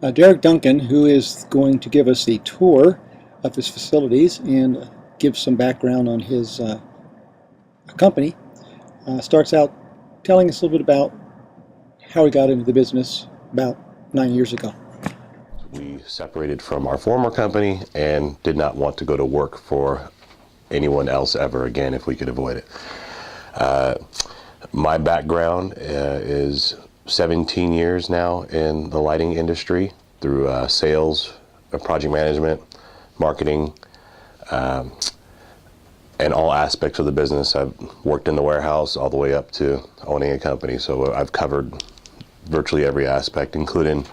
Derek Duncan, who is going to give us a tour of his facilities and give some background on his company, starts out telling us a little bit about how he got into the business about 9 years ago. We separated from our former company and did not want to go to work for anyone else ever again if we could avoid it. My background is 17 years now in the lighting industry through sales, project management, marketing, and all aspects of the business. I've worked in the warehouse all the way up to owning a company, so I've covered virtually every aspect, including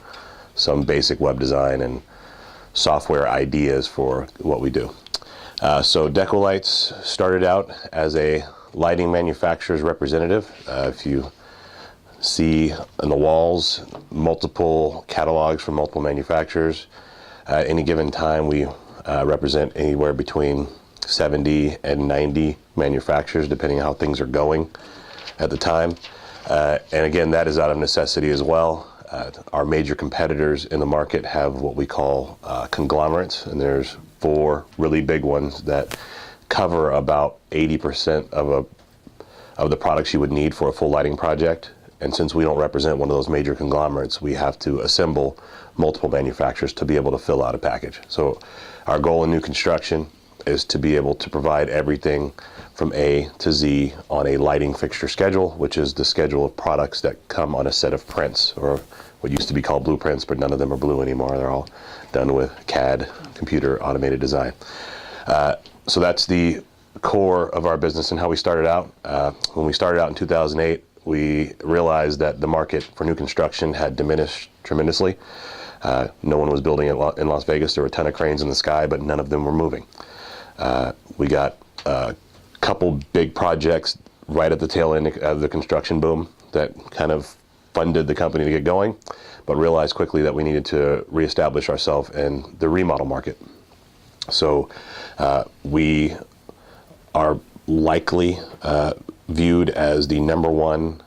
some basic web design and software ideas for what we do. So DECO Lights started out as a lighting manufacturer's representative. If you see on the walls multiple catalogs from multiple manufacturers, at any given time we represent anywhere between 70 and 90 manufacturers, depending on how things are going at the time. And again, that is out of necessity as well. Our major competitors in the market have what we call conglomerates, and there's 4 really big ones that cover about 80% of the products you would need for a full lighting project. And since we don't represent one of those major conglomerates, we have to assemble multiple manufacturers to be able to fill out a package. So our goal in new construction is to be able to provide everything from A to Z on a lighting fixture schedule, which is the schedule of products that come on a set of prints, or what used to be called blueprints, but none of them are blue anymore. They're all done with CAD, computer automated design. So that's the core of our business and how we started out. When we started out in 2008, we realized that the market for new construction had diminished tremendously. No one was building in Las Vegas. There were a ton of cranes in the sky, but none of them were moving. We got a couple big projects right at the tail end of the construction boom that kind of funded the company to get going, but realized quickly that we needed to reestablish ourselves in the remodel market. So we are likely viewed as the #1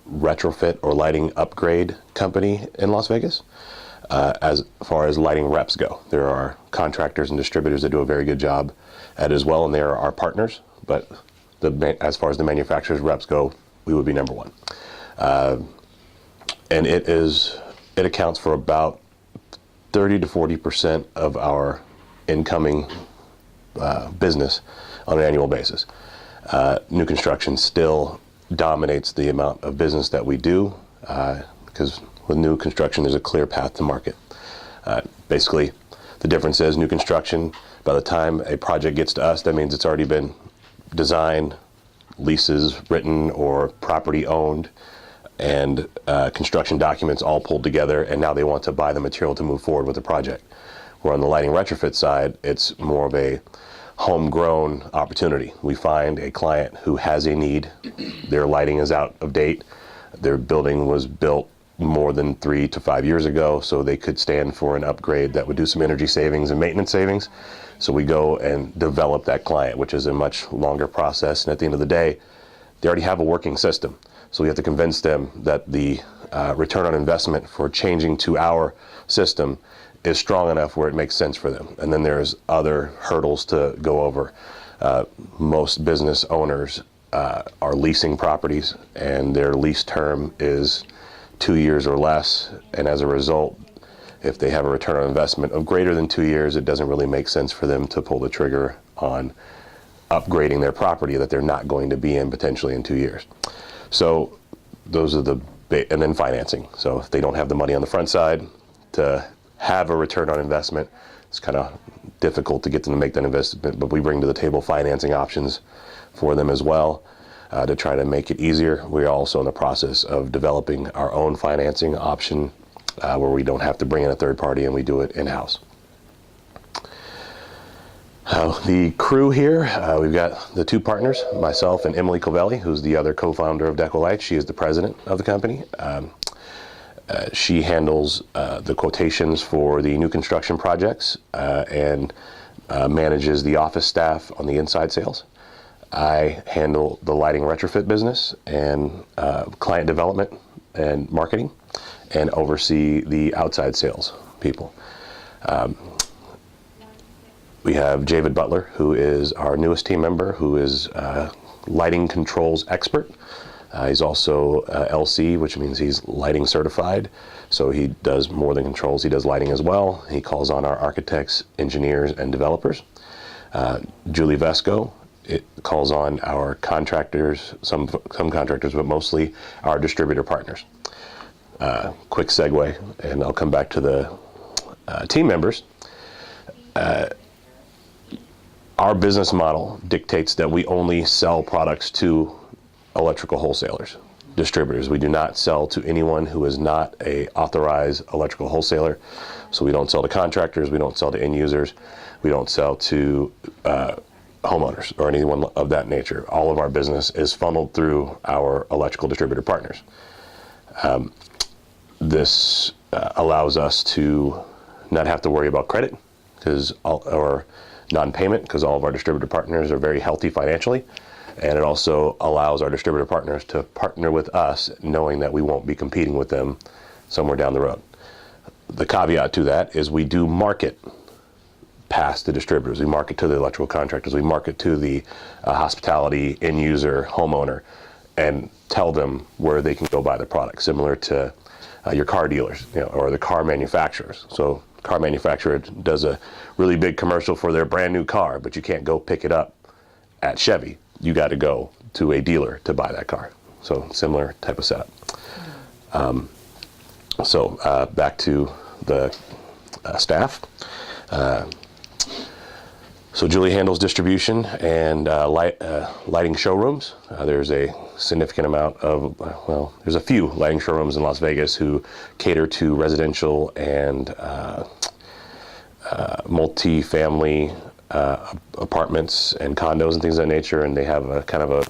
retrofit or lighting upgrade company in Las Vegas. As far as lighting reps go, there are contractors and distributors that do a very good job at it as well, and they are our partners. But as far as the manufacturers reps go, we would be #1. And it accounts for about 30 to 40% of our incoming business on an annual basis. New construction still dominates the amount of business that we do, because with new construction there's a clear path to market. Basically, the difference is new construction, by the time a project gets to us, that means it's already been designed, leases written, or property owned, and construction documents all pulled together, and now they want to buy the material to move forward with the project. Where on the lighting retrofit side, it's more of a homegrown opportunity. We find a client who has a need, their lighting is out of date, their building was built more than 3 to 5 years ago, so they could stand for an upgrade that would do some energy savings and maintenance savings. So we go and develop that client, which is a much longer process, and at the end of the day, they already have a working system. So we have to convince them that the return on investment for changing to our system is strong enough where it makes sense for them. And then there's other hurdles to go over. Most business owners are leasing properties, and their lease term is 2 years or less, and as a result, if they have a return on investment of greater than 2 years, it doesn't really make sense for them to pull the trigger on upgrading their property that they're not going to be in potentially in 2 years. So those are and then financing. So if they don't have the money on the front side to have a return on investment, it's kind of difficult to get them to make that investment, but we bring to the table financing options for them as well. To try to make it easier. We're also in the process of developing our own financing option where we don't have to bring in a third party and we do it in-house. The crew here, we've got the 2 partners, myself and Emily Covelli, who's the other co-founder of DECO Lights. She is the president of the company. She handles the quotations for the new construction projects and manages the office staff on the inside sales. I handle the lighting retrofit business and client development and marketing. and oversee the outside sales people. We have David Butler, who is our newest team member, who is lighting controls expert. He's also LC, which means he's lighting certified. So he does more than controls, he does lighting as well. He calls on our architects, engineers, and developers. Julie Vesco, it calls on our contractors, some contractors, but mostly our distributor partners. Quick segue, and I'll come back to the team members. Our business model dictates that we only sell products to electrical wholesalers, distributors. We do not sell to anyone who is not a authorized electrical wholesaler. So we don't sell to contractors, we don't sell to end users, we don't sell to homeowners or anyone of that nature. All of our business is funneled through our electrical distributor partners. This allows us to not have to worry about credit or non-payment, because all of our distributor partners are very healthy financially. And it also allows our distributor partners to partner with us, knowing that we won't be competing with them somewhere down the road. The caveat to that is we do market past the distributors. We market to the electrical contractors. We market to the hospitality end user, homeowner, and tell them where they can go buy the product, similar to your car dealers, or the car manufacturers. So car manufacturer does a really big commercial for their brand new car, but you can't go pick it up at Chevy. You got to go to a dealer to buy that car. So similar type of setup. Back to the staff. So Julie handles distribution and lighting showrooms. There's a significant amount of, there's a few lighting showrooms in Las Vegas who cater to residential and multi-family apartments and condos and things of that nature, and they have a kind of a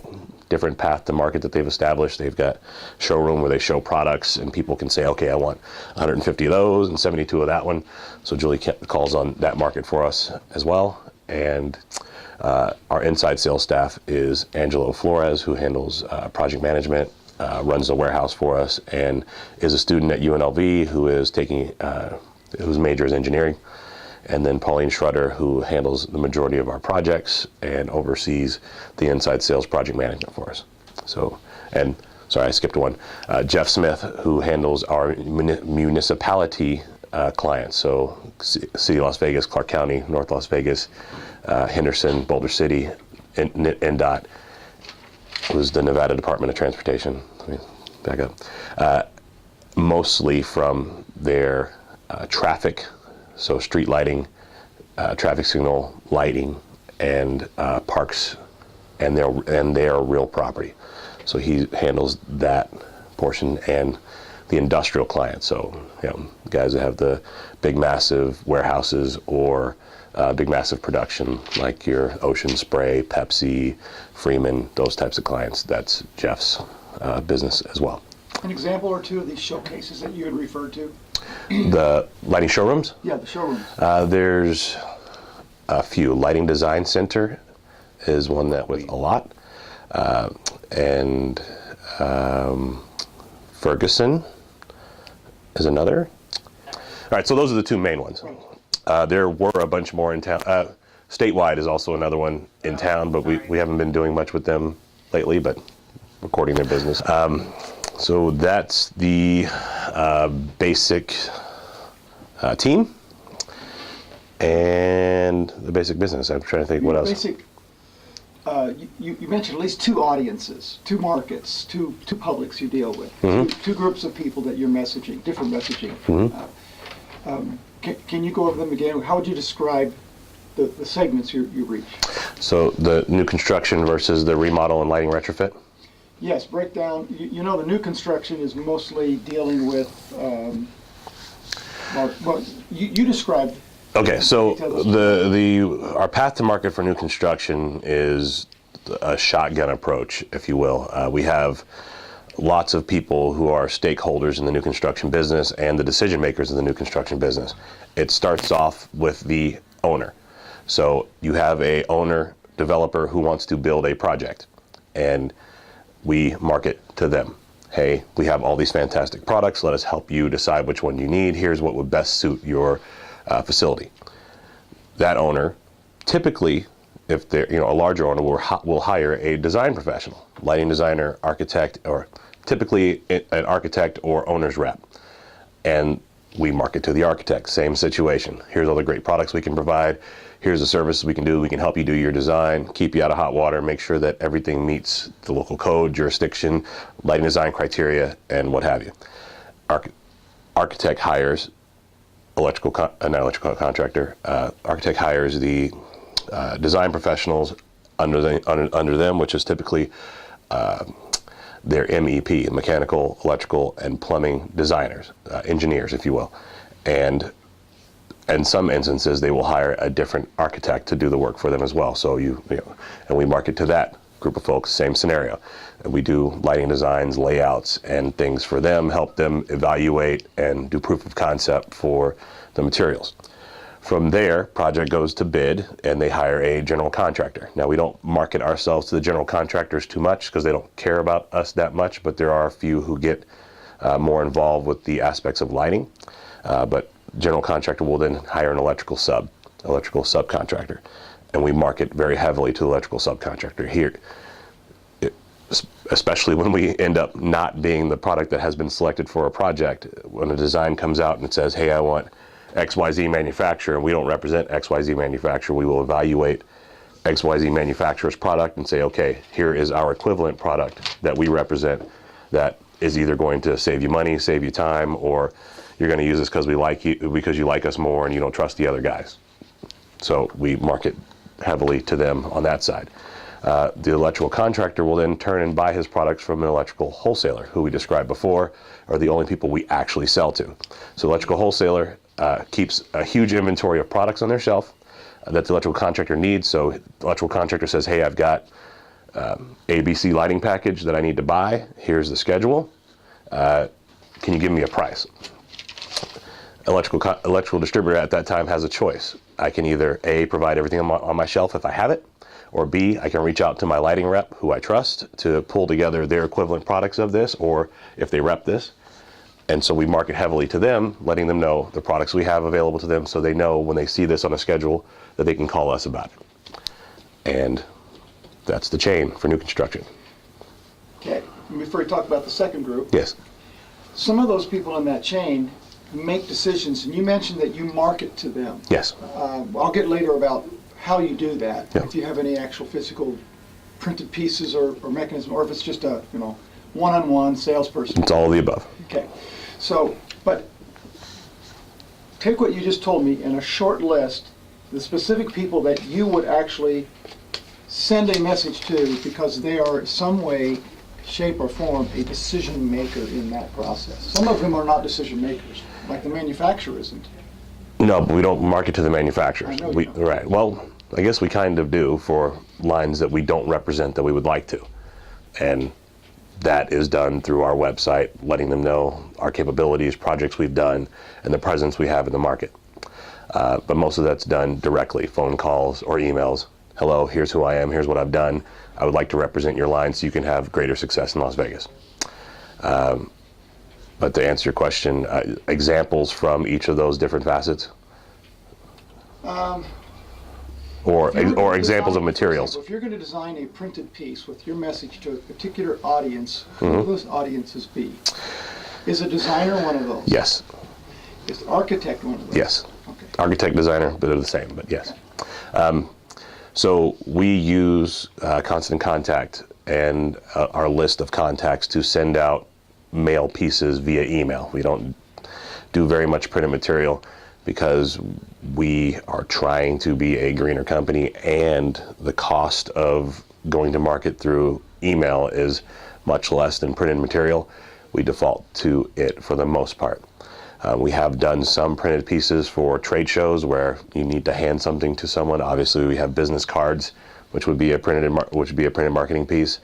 different path to market that they've established. They've got showroom where they show products and people can say, okay, I want 150 of those and 72 of that one. So Julie calls on that market for us as well. And our inside sales staff is Angelo Flores, who handles project management, runs the warehouse for us, and is a student at UNLV who is taking, whose major is engineering. And then Pauline Schroeder, who handles the majority of our projects and oversees the inside sales project management for us. So, and sorry, I skipped one. Jeff Smith, who handles our municipality clients. So City of Las Vegas, Clark County, North Las Vegas, Henderson, Boulder City, NDOT, was the Nevada Department of Transportation. Let me back up. Mostly from their traffic, so street lighting, traffic signal lighting, and parks, and their real property. So he handles that portion and the industrial clients. So guys that have the big massive warehouses or big massive production, like your Ocean Spray, Pepsi, Freeman, those types of clients. That's Jeff's business as well. An example or two of these showcases that you had referred to? The lighting showrooms? Yeah, the showrooms. There's a few. Lighting Design Center is one that with a lot. And Ferguson is another. All right, so those are the two main ones. There were a bunch more in town. Statewide is also another one in town, but we haven't been doing much with them lately, but recording their business. So that's the basic team and the basic business. I'm trying to think what else. Basic, you mentioned at least two audiences, two markets, two publics you deal with, two groups of people that you're messaging, different messaging. Can you go over them again? How would you describe the segments you reach? So the new construction versus the remodel and lighting retrofit? Yes, break down. You know, the new construction is mostly dealing with, well, you described. Okay, so our path to market for new construction is a shotgun approach, if you will. We have lots of people who are stakeholders in the new construction business and the decision makers in the new construction business. It starts off with the owner. So you have a owner developer who wants to build a project, and we market to them. hey, we have all these fantastic products. Let us help you decide which one you need. Here's what would best suit your facility. That owner, typically, if they're a larger owner, will hire a design professional, lighting designer, architect, or typically an architect or owner's rep. And we market to the architect. Same situation. Here's all the great products we can provide. Here's the services we can do. We can help you do your design, keep you out of hot water, make sure that everything meets the local code, jurisdiction, lighting design criteria, and what have you. Architect hires architect hires the design professionals under them, which is typically their MEP, mechanical, electrical, and plumbing designers, engineers, if you will. And in some instances, they will hire a different architect to do the work for them as well. So and we market to that group of folks, same scenario. We do lighting designs, layouts, and things for them, help them evaluate and do proof of concept for the materials. From there, project goes to bid, and they hire a general contractor. Now, we don't market ourselves to the general contractors too much because they don't care about us that much, but there are a few who get more involved with the aspects of lighting. But general contractor will then hire an electrical subcontractor, and we market very heavily to electrical subcontractor here, especially when we end up not being the product that has been selected for a project. When a design comes out and it says, hey, I want XYZ manufacturer, and we don't represent XYZ manufacturer, we will evaluate XYZ manufacturer's product and say, okay, here is our equivalent product that we represent that is either going to save you money, save you time, or you're going to use this because we like you, because you like us more and you don't trust the other guys. So we market heavily to them on that side. The electrical contractor will then turn and buy his products from an electrical wholesaler, who we described before are the only people we actually sell to. So electrical wholesaler keeps a huge inventory of products on their shelf that the electrical contractor needs. So the electrical contractor says, hey, I've got ABC lighting package that I need to buy. Here's the schedule. Can you give me a price? Electrical distributor at that time has a choice. I can either A, provide everything on my shelf if I have it, or B, I can reach out to my lighting rep, who I trust, to pull together their equivalent products of this, or if they rep this. And so we market heavily to them, letting them know the products we have available to them, so they know when they see this on a schedule that they can call us about it. And that's the chain for new construction. Okay, before we talk about the second group. Yes. Some of those people in that chain make decisions, and you mentioned that you market to them. Yes. I'll get later about how you do that, Yeah. if you have any actual physical printed pieces or mechanism, or if it's just a one-on-one salesperson. It's all of the above. Okay, so, but take what you just told me in a short list, the specific people that you would actually send a message to because they are in some way, shape, or form a decision maker in that process. Some of them are not decision makers, like the manufacturer isn't. No, but we don't market to the manufacturers. I know you don't. Right. Well, I guess we kind of do for lines that we don't represent that we would like to. And that is done through our website, letting them know our capabilities, projects we've done, and the presence we have in the market. But most of that's done directly, phone calls or emails. Hello, here's who I am, here's what I've done. I would like to represent your line so you can have greater success in Las Vegas. But to answer your question, examples from each of those different facets? Or examples of materials? If you're going to design a printed piece with your message to a particular audience, who will those audiences be? Is a designer one of those? Yes. Is the architect one of those? Yes. Okay. Architect, designer, but they're the same, but yes. So we use Constant Contact and our list of contacts to send out mail pieces via email. We don't do very much printed material because we are trying to be a greener company, and the cost of going to market through email is much less than printed material. We default to it for the most part. We have done some printed pieces for trade shows where you need to hand something to someone. Obviously, we have business cards, which would be a printed marketing piece.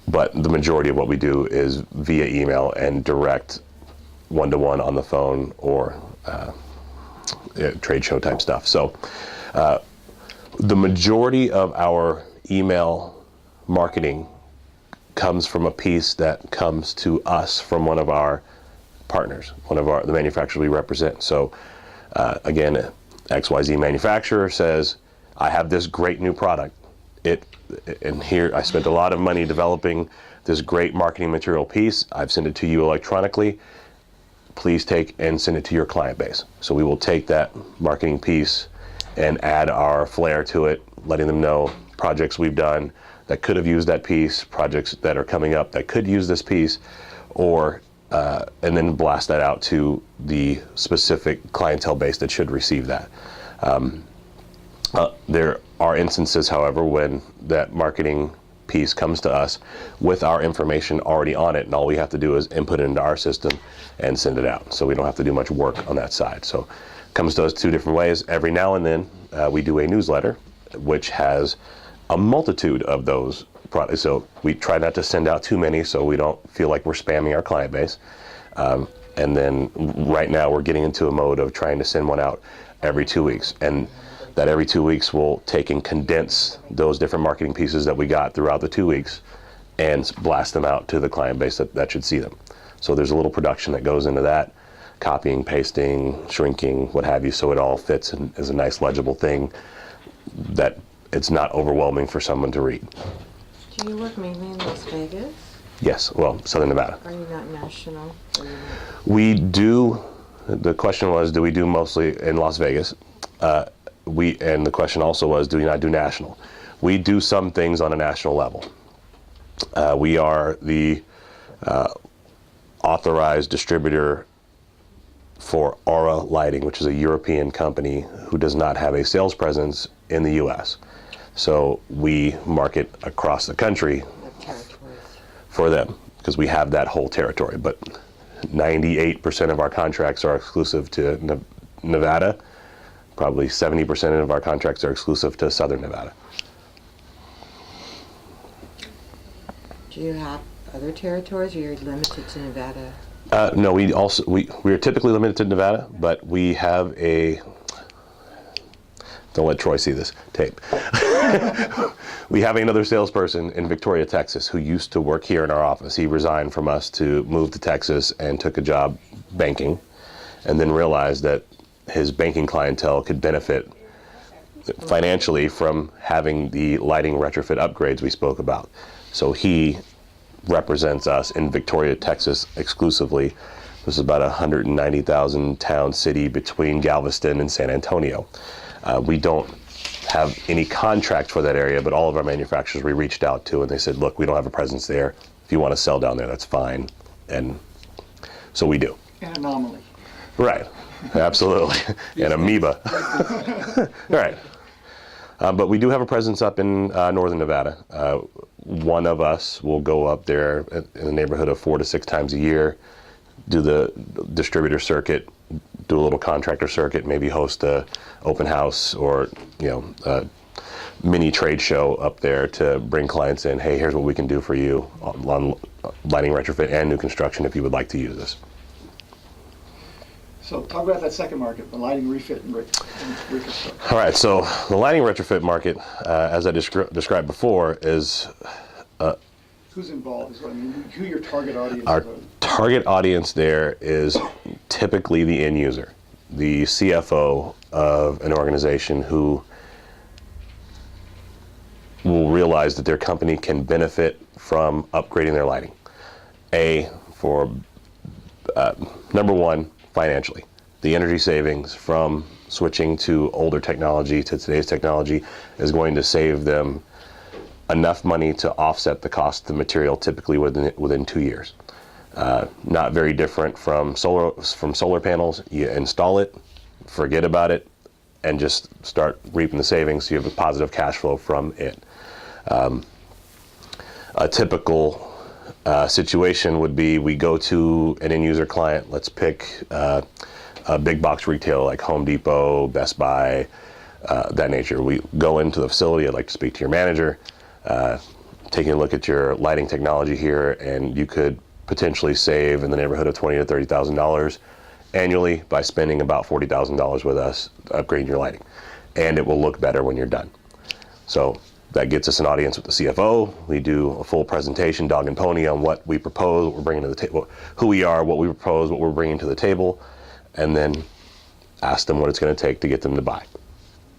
But the majority of what we do is via email and direct one-to-one on the phone or trade show type stuff. So the majority of our email marketing comes from a piece that comes to us from one of our partners, the manufacturers we represent. So again, XYZ manufacturer says, I have this great new product. And here I spent a lot of money developing this great marketing material piece. I've sent it to you electronically. Please take and send it to your client base. So we will take that marketing piece and add our flair to it, letting them know projects we've done that could have used that piece, projects that are coming up that could use this piece, or and then blast that out to the specific clientele base that should receive that. There are instances, however, when that marketing piece comes to us with our information already on it, and all we have to do is input it into our system and send it out. So we don't have to do much work on that side. So it comes to us two different ways. Every now and then we do a newsletter, which has a multitude of those products. So we try not to send out too many so we don't feel like we're spamming our client base. And then right now we're getting into a mode of trying to send one out every 2 weeks. And that every 2 weeks we'll take and condense those different marketing pieces that we got throughout the 2 weeks and blast them out to the client base that should see them. So there's a little production that goes into that, copying, pasting, shrinking, what have you, so it all fits and is a nice legible thing that it's not overwhelming for someone to read. Do you work mainly in Las Vegas? Yes, well, Southern Nevada. Are you not national? We do, the question was, do we do mostly in Las Vegas? And the question also was, do we not do national? We do some things on a national level. We are the authorized distributor for Aura Lighting, which is a European company who does not have a sales presence in the U.S. So we market across the country for them because we have that whole territory. But 98% of our contracts are exclusive to Nevada. Probably 70% of our contracts are exclusive to Southern Nevada. Do you have other territories, or you're limited to Nevada? No, we are typically limited to Nevada, but we have a. Don't let Troy see this tape. We have another salesperson in Victoria, Texas, who used to work here in our office. He resigned from us to move to Texas and took a job banking, and then realized that his banking clientele could benefit financially from having the lighting retrofit upgrades we spoke about. So he represents us in Victoria, Texas exclusively. This is about a 190,000 town city between Galveston and San Antonio. We don't have any contract for that area, but all of our manufacturers we reached out to and they said, look, we don't have a presence there. If you want to sell down there, that's fine. And so we do. An anomaly. Right. Absolutely. An amoeba. Right. But we do have a presence up in northern Nevada. One of us will go up there in the neighborhood of 4 to 6 times a year, do the distributor circuit, do a little contractor circuit, maybe host a open house or a mini trade show up there to bring clients in. Hey, here's what we can do for you on lighting retrofit and new construction if you would like to use this. So talk about that second market, the lighting refit and reconstruction. All right, so the lighting retrofit market, as I described before, is... Who's involved is what I mean. Who your target audience Our is? target audience there is typically the end user, the CFO of an organization who will realize that their company can benefit from upgrading their lighting. For number one, financially. The energy savings from switching to older technology to today's technology is going to save them enough money to offset the cost of the material typically within 2 years. Not very different from solar panels. You install it, forget about it, and just start reaping the savings so you have a positive cash flow from it. A typical situation would be we go to an end user client, let's pick a big box retailer like Home Depot, Best Buy, that nature. We go into the facility, I'd like to speak to your manager, taking a look at your lighting technology here, and you could potentially save in the neighborhood of $20,000 to $30,000 annually by spending about $40,000 with us upgrading your lighting. And it will look better when you're done. So That gets us an audience with the CFO. We do a full presentation, dog and pony, on what we propose, what we're bringing to the table, who we are, what we propose, what we're bringing to the table, and then ask them what it's going to take to get them to buy.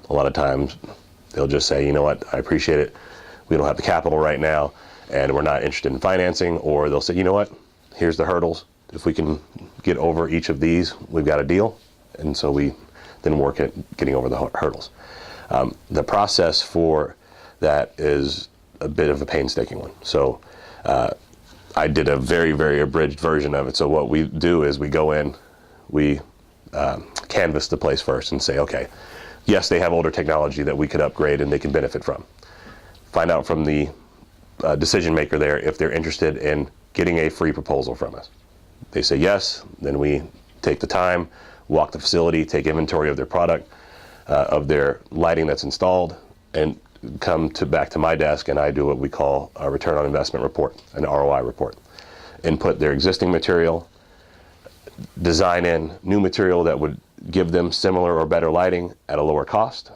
A lot of times they'll just say, you know what, I appreciate it. We don't have the capital right now, and we're not interested in financing. Or they'll say, you know what, here's the hurdles. If we can get over each of these, we've got a deal. And so we then work at getting over the hurdles. The process for that is a bit of a painstaking one. So I did a very, very abridged version of it. So what we do is we go in, we canvass the place first and say, okay, yes, they have older technology that we could upgrade and they can benefit from. Find out from the decision maker there if they're interested in getting a free proposal from us. They say yes, then we take the time, walk the facility, take inventory of their product, of their lighting that's installed, and come back to my desk, and I do what we call a return on investment report, an ROI report. Input their existing material, design in new material that would give them similar or better lighting at a lower cost,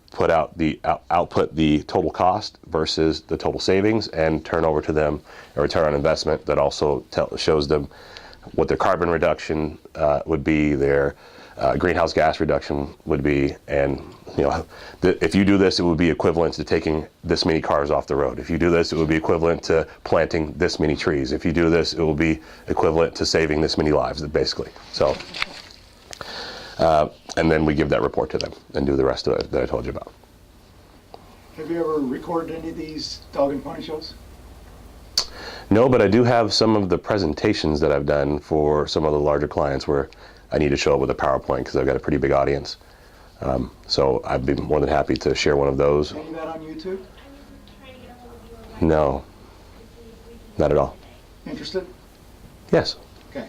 put out the output the total cost versus the total savings, and turn over to them a return on investment that also shows them what their carbon reduction would be, their greenhouse gas reduction would be, and if you do this, it would be equivalent to taking this many cars off the road. If you do this, it would be equivalent to planting this many trees. If you do this, it will be equivalent to saving this many lives, basically. So, and then we give that report to them and do the rest of it that I told you about. Have you ever recorded any of these dog and pony shows? No, but I do have some of the presentations that I've done for some of the larger clients where I need to show up with a PowerPoint because I've got a pretty big audience. So I'd be more than happy to share one of those. Any of that on YouTube? No, not at all. Interested? Yes. Okay.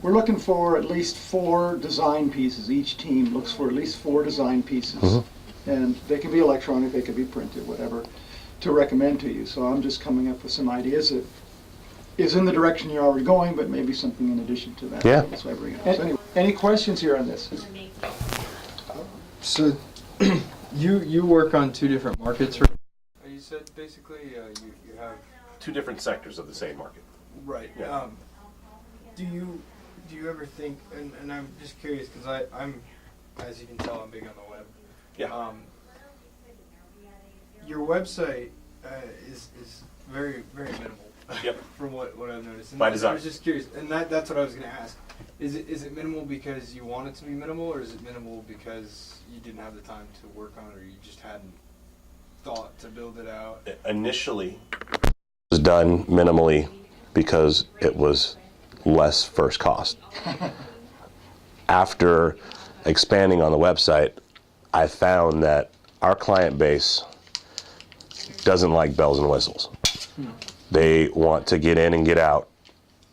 We're looking for at least 4 design pieces. Each team looks for at least 4 design pieces. Mm-hmm. And they can be electronic, they can be printed, whatever, to recommend to you. So I'm just coming up with some ideas that is in the direction you're already going, but maybe something in addition to that. Yeah. That's why I bring it up. So anyway, any questions here on this? So, you work on 2 different markets, right? You said basically you have 2 different sectors of the same market. right. Yeah. Do you ever think? And I'm just curious because I'm, as you can tell, I'm big on the web. Yeah. Your website is very very minimal. Yep. From what I've noticed. And By I design. was just curious, and that's what I was going to ask. Is it minimal because you want it to be minimal, or is it minimal because you didn't have the time to work on it, or you just hadn't thought to build it out? Initially, it was done minimally because it was less first cost. After expanding on the website, I found that our client base doesn't like bells and whistles. They want to get in and get out,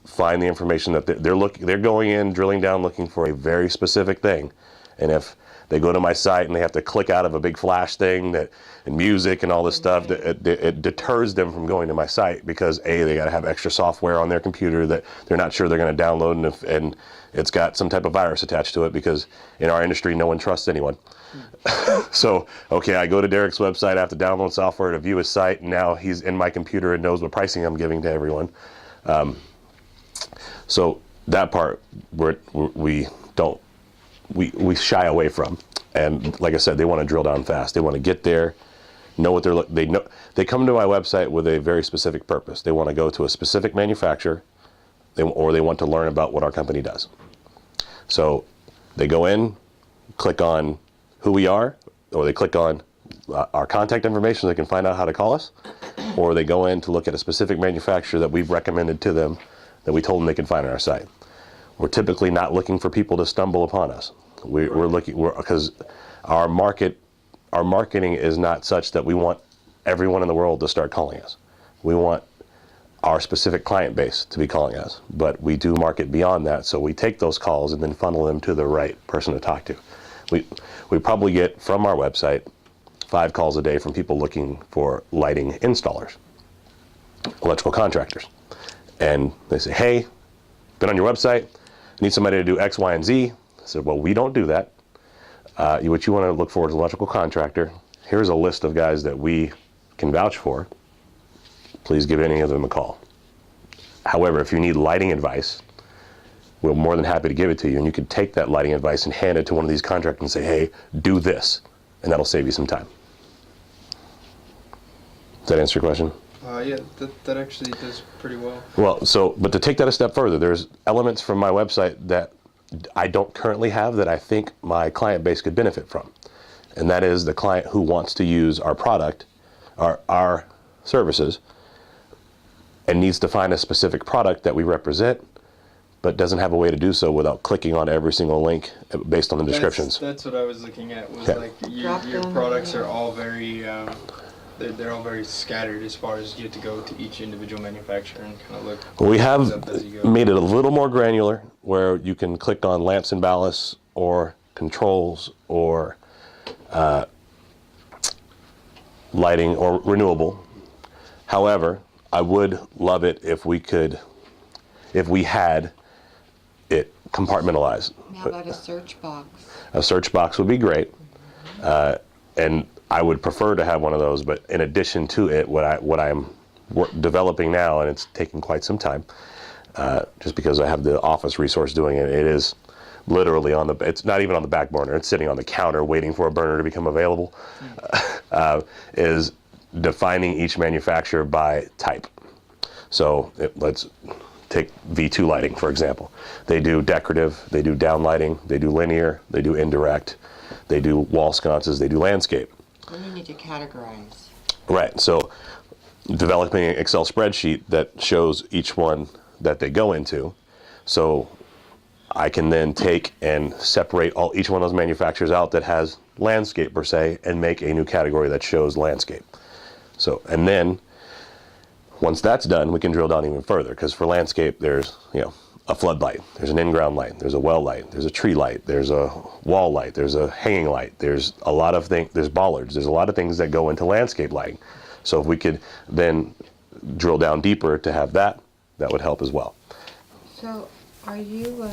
find the information that they're going in, drilling down, looking for a very specific thing. And if they go to my site and they have to click out of a big flash thing and music and all this stuff, it deters them from going to my site because they got to have extra software on their computer that they're not sure they're going to download, and it's got some type of virus attached to it because in our industry no one trusts anyone. So, okay, I go to Derek's website, I have to download software to view his site, and now he's in my computer and knows what pricing I'm giving to everyone. So that part we shy away from. And like I said, they want to drill down fast. They want to get there, know what they come to my website with a very specific purpose. They want to go to a specific manufacturer, or they want to learn about what our company does. So they go in, click on who we are, or they click on our contact information so they can find out how to call us, or they go in to look at a specific manufacturer that we've recommended to them that we told them they can find on our site. We're typically not looking for people to stumble upon us. We're looking because our marketing is not such that we want everyone in the world to start calling us. We want our specific client base to be calling us, but we do market beyond that, so we take those calls and then funnel them to the right person to talk to. We probably get from our website 5 calls a day from people looking for lighting installers, electrical contractors. And they say, hey, been on your website, need somebody to do X, Y, and Z. I said, well, we don't do that. What you want to look for is an electrical contractor. here's a list of guys that we can vouch for. Please give any of them a call. However, if you need lighting advice, we're more than happy to give it to you, and you can take that lighting advice and hand it to one of these contractors and say, hey, do this, and that'll save you some time. Does that answer your question? Yeah, that actually does pretty well. Well, but to take that a step further, there's elements from my website that I don't currently have that I think my client base could benefit from. And that is the client who wants to use our product, our services, and needs to find a specific product that we represent, but doesn't have a way to do so without clicking on every single link based on the descriptions. That's what I was looking at, was Yeah. like your products are all very, they're all very scattered as far as you have to go to each individual manufacturer and kind of look. We have things up as you go. made it a little more granular, where you can click on lamps and ballasts or controls or lighting or renewable. However, I would love it if we had it compartmentalized. How about a search box? A search box would be great, and I would prefer to have one of those. But in addition to it, what I'm developing now, and it's taking quite some time, just because I have the office resource doing it. It is literally it's not even on the back burner. It's sitting on the counter waiting for a burner to become available. Is defining each manufacturer by type. So let's take V2 lighting, for example. They do decorative, they do down lighting, they do linear, they do indirect, they do wall sconces, they do landscape. Then you need to categorize. Right, so developing an Excel spreadsheet that shows each one that they go into. So I can then take and separate each one of those manufacturers out that has landscape per se, and make a new category that shows landscape. So, and then once that's done, we can drill down even further, because for landscape, there's, a floodlight, there's an in-ground light, there's a well light, there's a tree light, there's a wall light, there's a hanging light, there's a lot of things, there's bollards, there's a lot of things that go into landscape lighting. So if we could then drill down deeper to have that would help as well. So are you,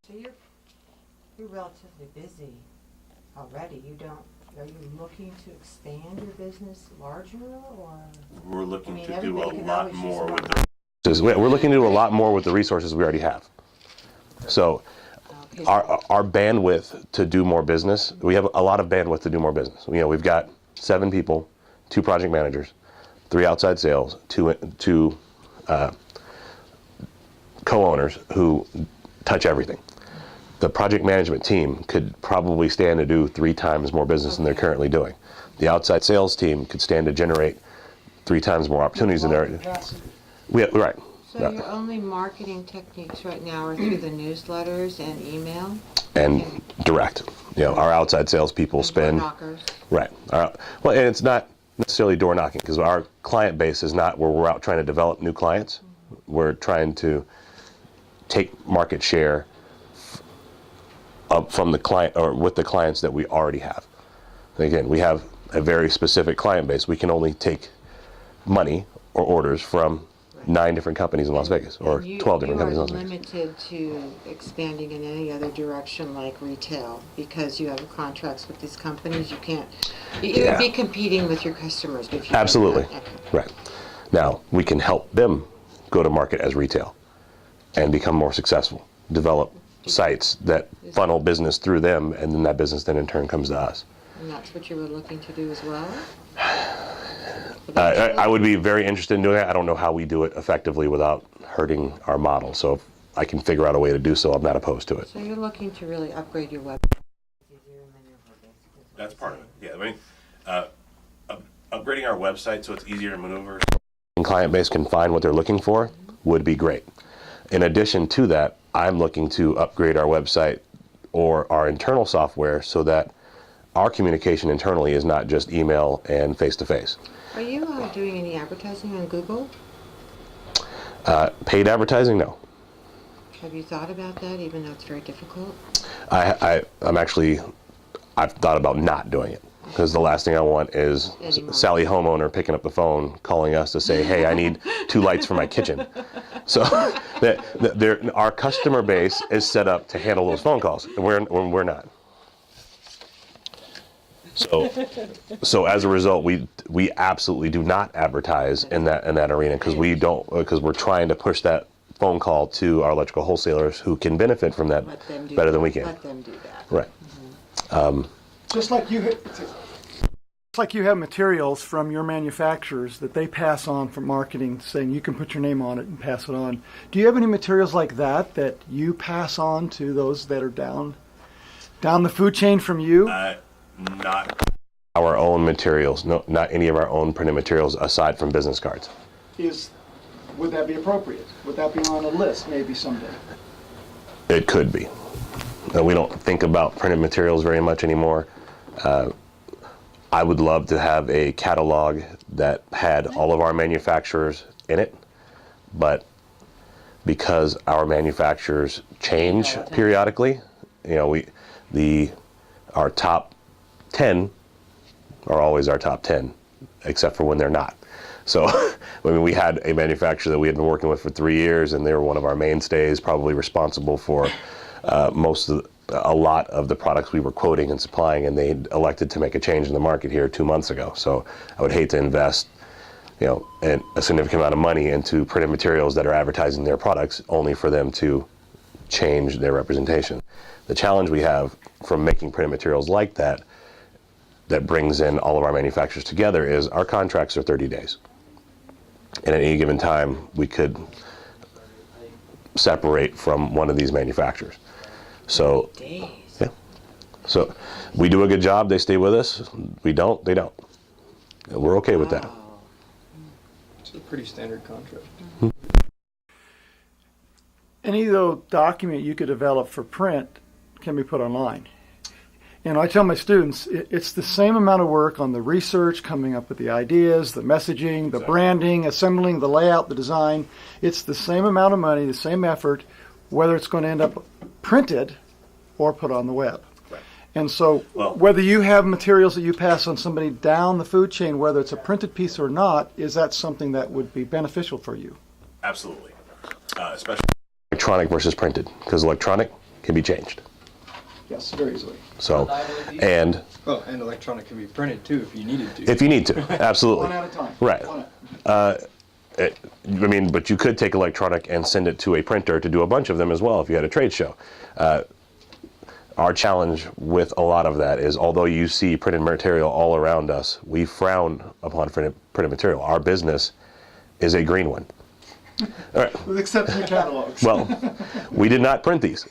so you're relatively busy already. Are you looking to expand your business larger, or? We're looking I mean, to do a everybody can lot always use more more. with we're looking to do a lot more with the resources we already have. So Okay. our bandwidth to do more business, we have a lot of bandwidth to do more business. We've got 7 people, 2 project managers, 3 outside sales, 2 co-owners who touch everything. The project management team could probably stand to do 3 times more business than they're currently doing. The outside sales team could stand to generate 3 times more opportunities than they're. Right. So your only marketing techniques right now are through the newsletters and email? And direct. Our outside salespeople And spend. door knockers? Right. Well, and it's not necessarily door knocking, because our client base is not where we're out trying to develop new clients. We're trying to take market share from the client, or with the clients that we already have. Again, we have a very specific client base. We can only take money or orders from 9 different companies in Las Vegas, or 12 different companies in Las Vegas. You are limited to expanding in any other direction like retail, because you have contracts with these companies. You can't, you would be competing with your customers if you. Absolutely. Okay. Right. Now, we can help them go to market as retail and become more successful, develop sites that funnel business through them, and then that business then in turn comes to us. And that's what you were looking to do as well? I would be very interested in doing it. I don't know how we do it effectively without hurting our model. So if I can figure out a way to do so, I'm not opposed to it. So you're looking to really upgrade your website? That's part of it. Yeah, upgrading our website so it's easier to maneuver. And client base can find what they're looking for would be great. In addition to that, I'm looking to upgrade our website or our internal software so that our communication internally is not just email and face-to-face. Are you doing any advertising on Google? Paid advertising, no. Have you thought about that, even though it's very difficult? I've thought about not doing it, because the last thing I want is Anymore. Sally homeowner picking up the phone, calling us to say, hey, I need 2 lights for my kitchen. So our customer base is set up to handle those phone calls, and we're not. So as a result, we absolutely do not advertise in that arena because we're trying to push that phone call to our electrical wholesalers who can benefit from that better than we can. Let them do that. Right. Just like you have materials from your manufacturers that they pass on for marketing, saying you can put your name on it and pass it on. Do you have any materials like that that you pass on to those that are down the food chain from you? Not our own materials. No, not any of our own printed materials aside from business cards. Would that be appropriate? Would that be on a list maybe someday? It could be. We don't think about printed materials very much anymore. I would love to have a catalog that had all of our manufacturers in it, but because our manufacturers change periodically, our top 10 are always our top 10, except for when they're not. So, I mean, we had a manufacturer that we had been working with for 3 years, and they were one of our mainstays, probably responsible for a lot of the products we were quoting and supplying, and they elected to make a change in the market here 2 months ago. So I would hate to invest, a significant amount of money into printed materials that are advertising their products only for them to change their representation. The challenge we have from making printed materials like that brings in all of our manufacturers together is our contracts are 30 days. And at any given time, we could separate from one of these manufacturers. So, yeah. So we do a good job, they stay with us. We don't, they don't. And we're okay with that. It's a pretty standard contract. Any document you could develop for print can be put online. And I tell my students, it's the same amount of work on the research, coming up with the ideas, the messaging, the branding, assembling the layout, the design. It's the same amount of money, the same effort, whether it's going to end up printed or put on the web. Right. And so whether you have materials that you pass on somebody down the food chain, whether it's a printed piece or not, is that something that would be beneficial for you? Absolutely. Especially electronic versus printed, because electronic can be changed. Yes, very easily. So, and electronic can be printed too if you needed to. if you need to, absolutely. One at a time. Right. One But you could take electronic and send it to a printer to do a bunch of them as well if you had a trade show. Our challenge with a lot of that is, although you see printed material all around us, we frown upon printed material. Our business is a green one. All right. With exception of catalogs. Well, we did not print these.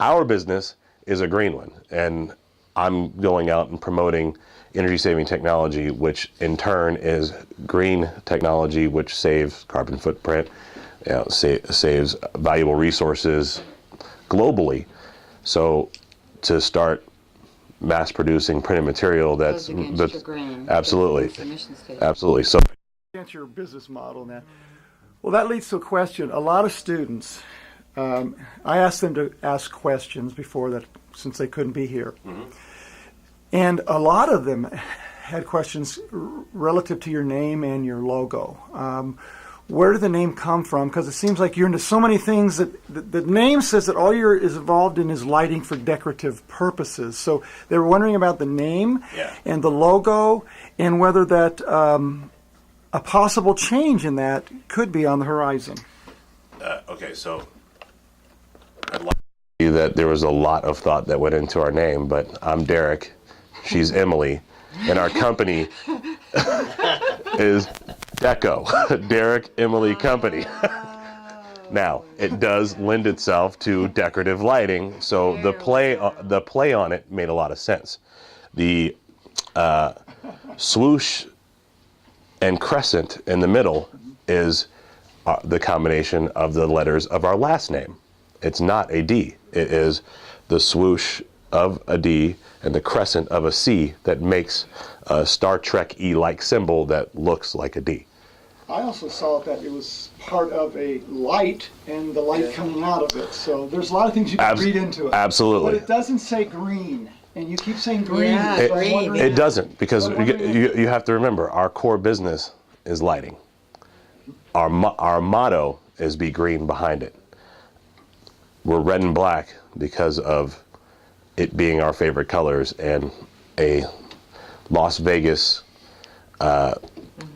Our business is a green one, and I'm going out and promoting energy-saving technology, which in turn is green technology, which saves carbon footprint, saves valuable resources globally. So to start mass producing printed material that's absolutely. So That's your business model now. Well, that leads to a question. A lot of students, I asked them to ask questions before that, since they couldn't be here. Mm-hmm. And a lot of them had questions relative to your name and your logo. Where did the name come from? Because it seems like you're into so many things that the name says that all you're is involved in is lighting for decorative purposes. So they were wondering about the name and the logo, and whether that a possible change in that could be on the horizon. Okay, so I'd like to tell you that there was a lot of thought that went into our name, but I'm Derek, she's Emily, and our company is DECO, Derek Emily Company. Now, it does lend itself to decorative lighting, so the play on it made a lot of sense. The swoosh and crescent in the middle is the combination of the letters of our last name. It's not a D. It is the swoosh of a D and the crescent of a C that makes a Star Trek-y-like symbol that looks like a D. I also saw that it was part of a light and the light coming out of it. So there's a lot of things you can read into it. Absolutely. But it doesn't say green. And you keep saying green. Yeah, it doesn't, because you have to remember, our core business is lighting. Our motto is be green behind it. We're red and black because of it being our favorite colors and a Las Vegas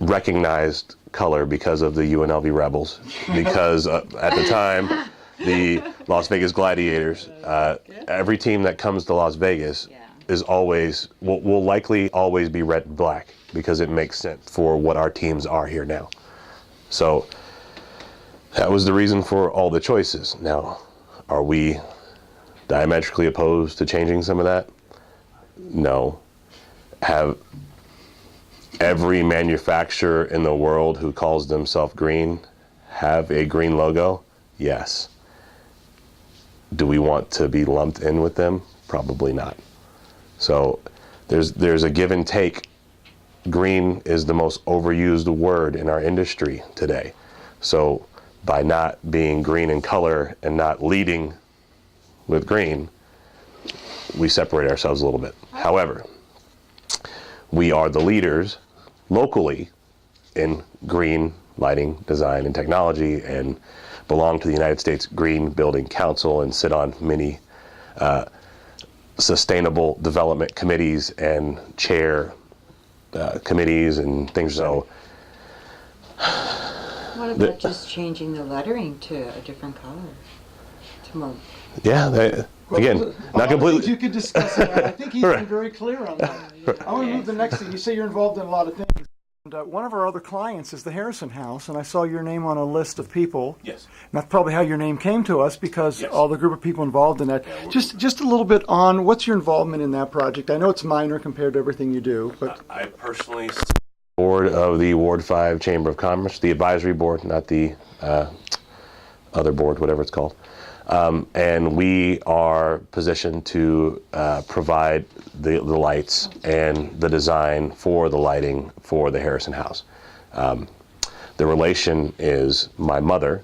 recognized color because of the UNLV Rebels, because at the time, the Las Vegas Gladiators, every team that comes to Las Vegas is always, will likely always be red and black because it makes sense for what our teams are here now. So that was the reason for all the choices. Now, are we diametrically opposed to changing some of that? No. Have every manufacturer in the world who calls themselves green have a green logo? Yes. Do we want to be lumped in with them? Probably not. So there's a give and take. Green is the most overused word in our industry today. So by not being green in color and not leading with green, we separate ourselves a little bit. However, we are the leaders locally in green lighting, design, and technology, and belong to the United States Green Building Council and sit on many sustainable development committees and chair committees and things. So What about just changing the lettering to a different color? To more, yeah, again, not completely. You could discuss it. I think he's been very clear on that. I want to move to the next thing. You say you're involved in a lot of things. And, one of our other clients is the Harrison House, and I saw your name on a list of people. Yes. And that's probably how your name came to us, because all the group of people involved in that. Just a little bit on what's your involvement in that project. I know it's minor compared to everything you do, but I personally sit on the board of the Ward 5 Chamber of Commerce, the advisory board, not the other board, whatever it's called. And we are positioned to provide the lights and the design for the lighting for the Harrison House. The relation is my mother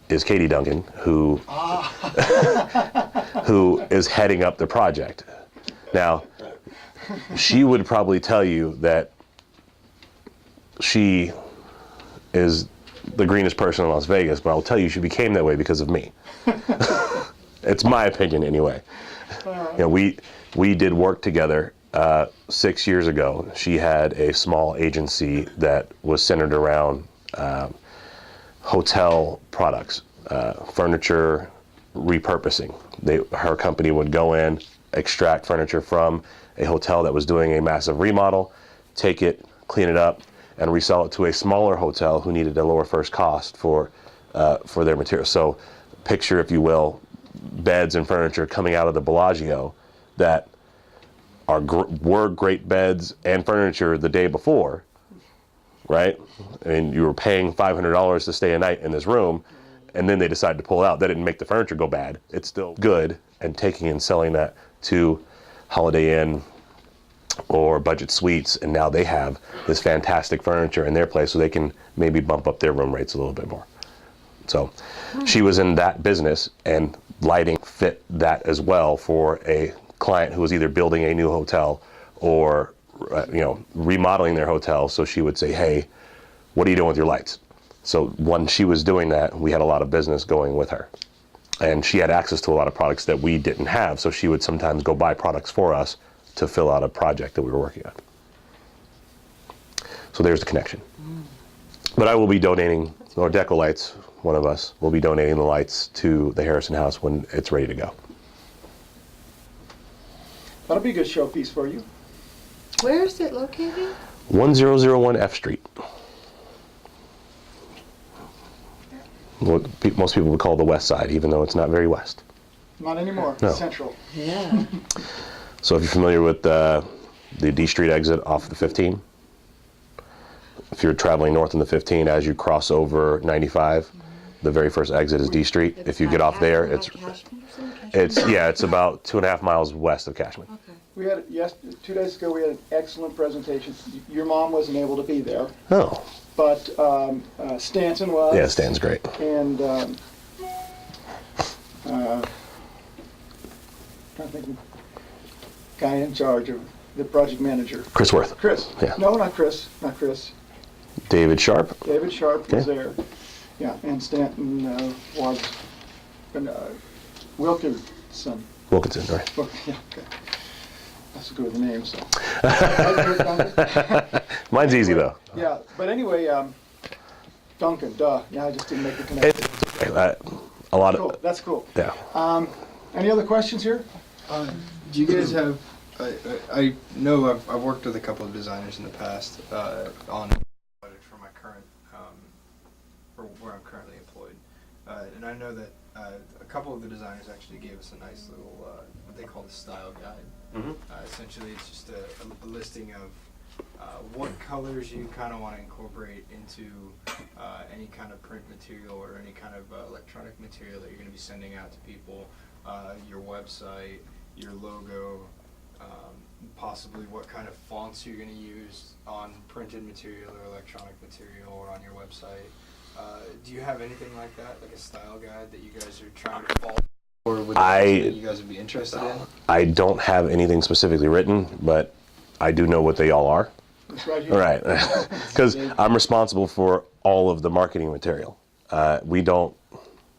is Katie Duncan, who who is heading up the project. Now, she would probably tell you that she is the greenest person in Las Vegas, but I'll tell you she became that way because of me. It's my opinion anyway. You know, we did work together 6 years ago. She had a small agency that was centered around hotel products, furniture repurposing. Her company would go in, extract furniture from a hotel that was doing a massive remodel, take it, clean it up, and resell it to a smaller hotel who needed a lower first cost for their material. So picture, if you will, beds and furniture coming out of the Bellagio that were great beds and furniture the day before, right? I mean, you were paying $500 to stay a night in this room, and then they decided to pull it out. That didn't make the furniture go bad. It's still good, and taking and selling that to Holiday Inn or Budget Suites, and now they have this fantastic furniture in their place, so they can maybe bump up their room rates a little bit more. So she was in that business, and lighting fit that as well for a client who was either building a new hotel or remodeling their hotel. So she would say, hey, what are you doing with your lights? So when she was doing that, we had a lot of business going with her, and she had access to a lot of products that we didn't have. So she would sometimes go buy products for us to fill out a project that we were working on. So there's the connection. But I will be donating, or DECO Lights, one of us, will be donating the lights to the Harrison House when it's ready to go. that'll be a good showpiece for you. where is it located? 1001 F Street. What most people would call the west side, even though it's not very west. Not anymore. No. Central. Yeah. So if you're familiar with the D Street exit off the 15, if you're traveling north on the 15, as you cross over 95, the very first exit is D Street. If you get off there, it's about 2.5 miles west of Cashman. Okay. We had 2 days ago. We had an excellent presentation. Your mom wasn't able to be there, Oh, but Stanton was. yeah, Stan's great. And I think guy in charge of the project manager. Chris Worth. Chris. Yeah. No, not Chris. Not Chris. David Sharp. David Sharp was Okay. there. Yeah, and Stanton was Wilkinson. Wilkinson, right? Well, yeah, okay. That's good with the name, so. Duncan. Mine's easy though. Yeah, but anyway, Duncan, duh. Yeah, I just didn't make the connection. A lot Cool, of that's cool. yeah. Any other questions here? Do you guys have? I know I've worked with a couple of designers in the past on projects for my current for where I'm currently employed, and I know that a couple of the designers actually gave us a nice little what they call the style guide. Mm-hmm. Essentially, it's just a listing of what colors you kind of want to incorporate into any kind of print material or any kind of electronic material that you're going to be sending out to people, your website, your logo, possibly what kind of fonts you're going to use on printed material or electronic material or on your website. Do you have anything like that, like a style guide that you guys are trying to follow? Or would that be something you guys would be interested in? I don't have anything specifically written, but I do know what they all are. It's right here. Right, because I'm responsible for all of the marketing material. We don't,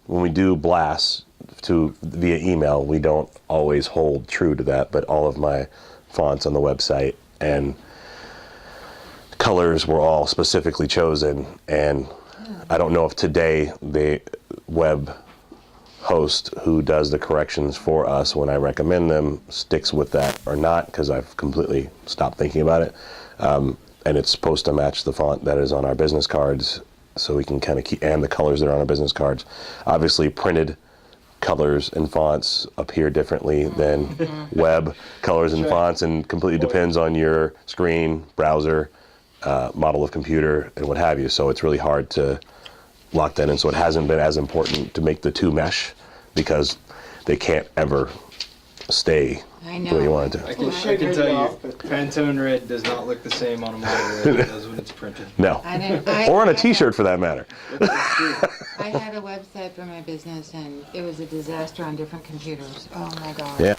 when we do blasts via email, we don't always hold true to that, but all of my fonts on the website and colors were all specifically chosen, and I don't know if today the web host who does the corrections for us when I recommend them sticks with that or not, because I've completely stopped thinking about it. And it's supposed to match the font that is on our business cards, so we can kind of keep, and the colors that are on our business cards. Obviously, printed colors and fonts appear differently than web colors and fonts, and completely depends on your screen, browser, model of computer, and what have you. So it's really hard to lock that in. So it hasn't been as important to make the two mesh, because they can't ever stay I the way you know. want it to. I Well, can shade it tell off, you, but- Pantone red does not look the same on a monitor as it does when it's printed. No. I know. Or on a t-shirt for that matter. I had a website for my business, and it was a disaster on different computers. Oh my God. Yeah.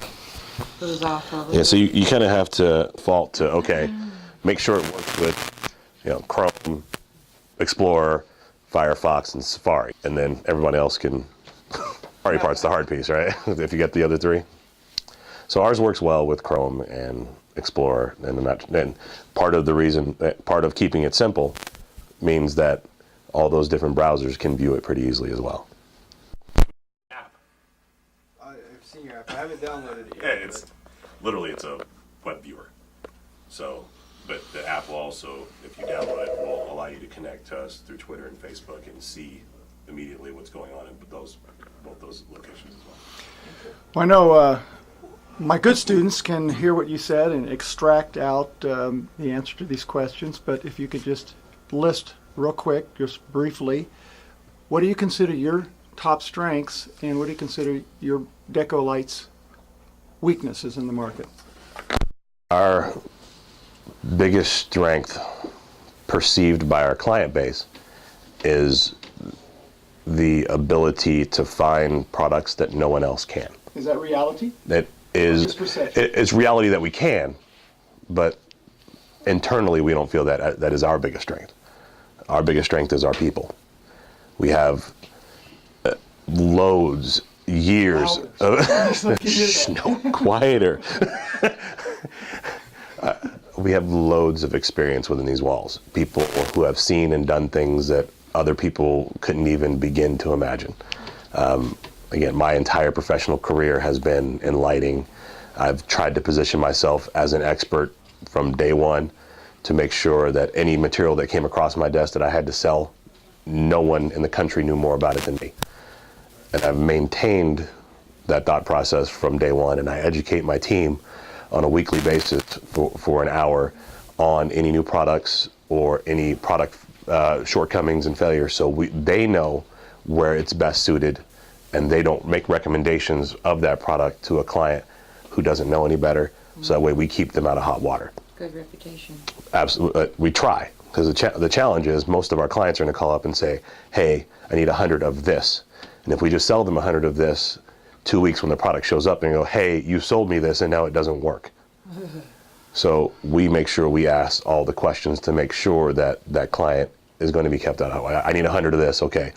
It was awful. Yeah, so you kind of have to fault to, okay, make sure it works with, Chrome, Explorer, Firefox, and Safari. And then everybody else can, Safari part's the hard piece, right? If you get the other three. So ours works well with Chrome and Explorer, and part of the reason, part of keeping it simple means that all those different browsers can view it pretty easily as well. I've seen your app. I haven't downloaded it Yeah, yet. it's a web viewer. So, but the app will also, if you download it, will allow you to connect to us through Twitter and Facebook and see immediately what's going on in both those locations as well. Well, I know my good students can hear what you said and extract out the answer to these questions, but if you could just list real quick, just briefly, what do you consider your top strengths, and what do you consider your DECO Lights weaknesses in the market? Our biggest strength perceived by our client base is the ability to find products that no one else can. Is that reality? That is, Just perception. it's reality that we can, but internally we don't feel that that is our biggest strength. Our biggest strength is our people. We have loads, years of, Shh, no, quieter. We have loads of experience within these walls. People who have seen and done things that other people couldn't even begin to imagine. Again, my entire professional career has been in lighting. I've tried to position myself as an expert from day one to make sure that any material that came across my desk that I had to sell, no one in the country knew more about it than me. And I've maintained that thought process from day one, and I educate my team on a weekly basis for an hour on any new products or any product shortcomings and failures, so they know where it's best suited, and they don't make recommendations of that product to a client who doesn't know any better, so that way we keep them out of hot water. Good reputation. Absolutely, we try, because the challenge is most of our clients are going to call up and say, hey, I need 100 of this, and if we just sell them 100 of this, 2 weeks when the product shows up and go, hey, you sold me this and now it doesn't work. So we make sure we ask all the questions to make sure that that client is going to be kept out of hot water. I need 100 of this, okay.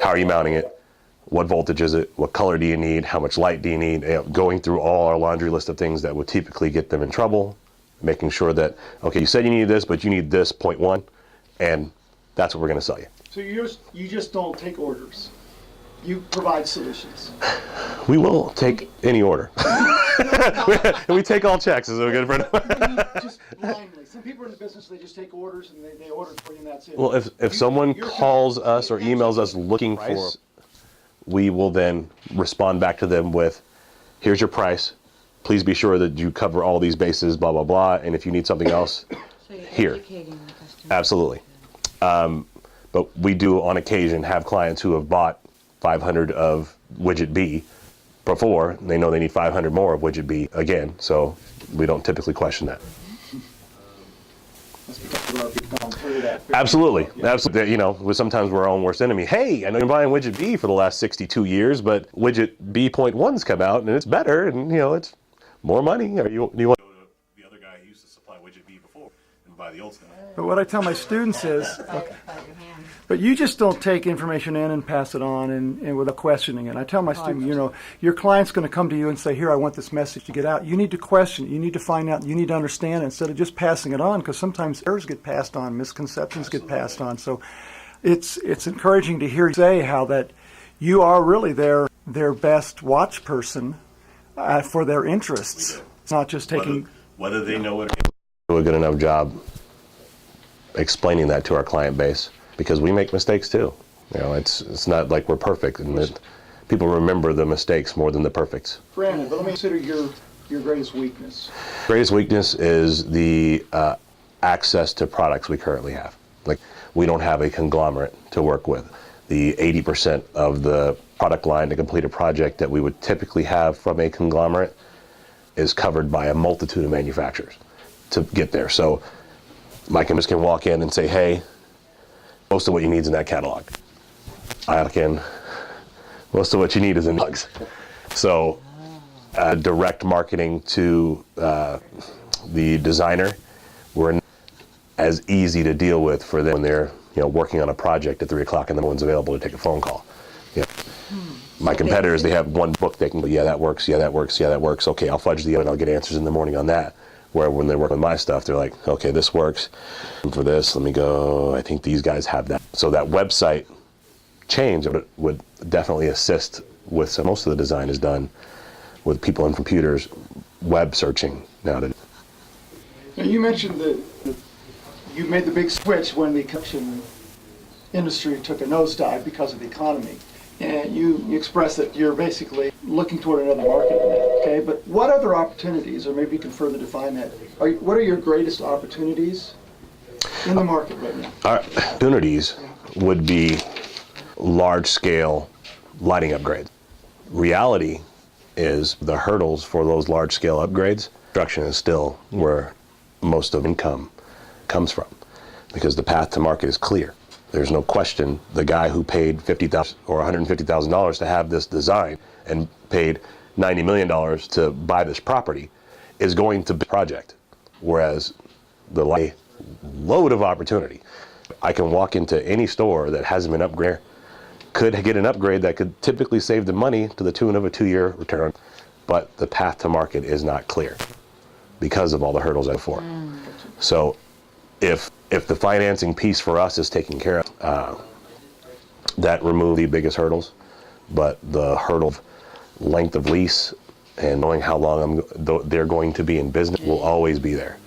How are you mounting it? what voltage is it? What color do you need? How much light do you need? Going through all our laundry list of things that would typically get them in trouble, making sure that, okay, you said you need this, but you need this 0.1, and that's what we're going to sell you. So you just don't take orders. You provide solutions. We will take any order. We take all checks, is a good friend. Just blindly. Some people are in the business, they just take orders and they order for you and that's it. Well, if someone calls us or emails us looking for, we will then respond back to them with, here's your price. Please be sure that you cover all these bases, blah, blah, blah. And if you need something else, So you're here. educating the customer. Absolutely. But we do on occasion have clients who have bought 500 of widget B before. They know they need 500 more of widget B again. So we don't typically question that. That's because we've already gone through that. Absolutely. Yeah. Absolutely. You know, sometimes we're our own worst enemy. Hey, I know you're buying widget B for the last 62 years, but widget B.1's come out and it's better and, you know, it's more money. Or do you want to go to the other guy who used to supply widget B before and buy the old stuff? But what I tell my students is, but you just don't take information in and pass it on and without questioning it. I tell my students, you know, your client's going to come to you and say, here, I want this message to get out. You need to question it. You need to find out. You need to understand it instead of just passing it on, because sometimes errors get passed on, misconceptions get passed on. So it's encouraging to hear you say how that you are really their best watch person for their interests. It's not just taking... Whether they know it or do a good enough job explaining that to our client base, because we make mistakes too. You know, it's not like we're perfect, and that people remember the mistakes more than the perfects. Brandon, but let me consider your greatest weakness. Greatest weakness is the access to products we currently have. Like, we don't have a conglomerate to work with. The 80% of the product line to complete a project that we would typically have from a conglomerate is covered by a multitude of manufacturers to get there. So my chemist can walk in and say, hey, most of what you need is in that catalog. I can, most of what you need is in bugs. So direct marketing to the designer, we're as easy to deal with for them when they're, you know, working on a project at 3 o'clock and no one's available to take a phone call. You know, my competitors, they have one book they can go, yeah, that works, yeah, that works, yeah, that works. Okay, I'll fudge the other and I'll get answers in the morning on that. Where when they work with my stuff, they're like, okay, this works. And for this, let me go, I think these guys have that. So that website change would definitely assist with some. Most of the design is done with people in computers, web searching nowadays. Now, you mentioned that you made the big switch when the construction industry took a nosedive because of the economy. And you expressed that you're basically looking toward another market in that, okay? But what other opportunities, or maybe you can further define that, what are your greatest opportunities in the market right now? Our opportunities would be large-scale lighting upgrades. Reality is the hurdles for those large-scale upgrades, construction is still where most of income comes from, because the path to market is clear. There's no question the guy who paid $50,000 or $150,000 to have this design and paid $90 million to buy this property is going to be a project, whereas the load of opportunity. I can walk into any store that hasn't been upgraded, could get an upgrade that could typically save them money to the tune of a 2-year return, but the path to market is not clear because of all the hurdles before. So if the financing piece for us is taken care of, that removes the biggest hurdles, but the hurdle of length of lease and knowing how long they're going to be in business will always be there.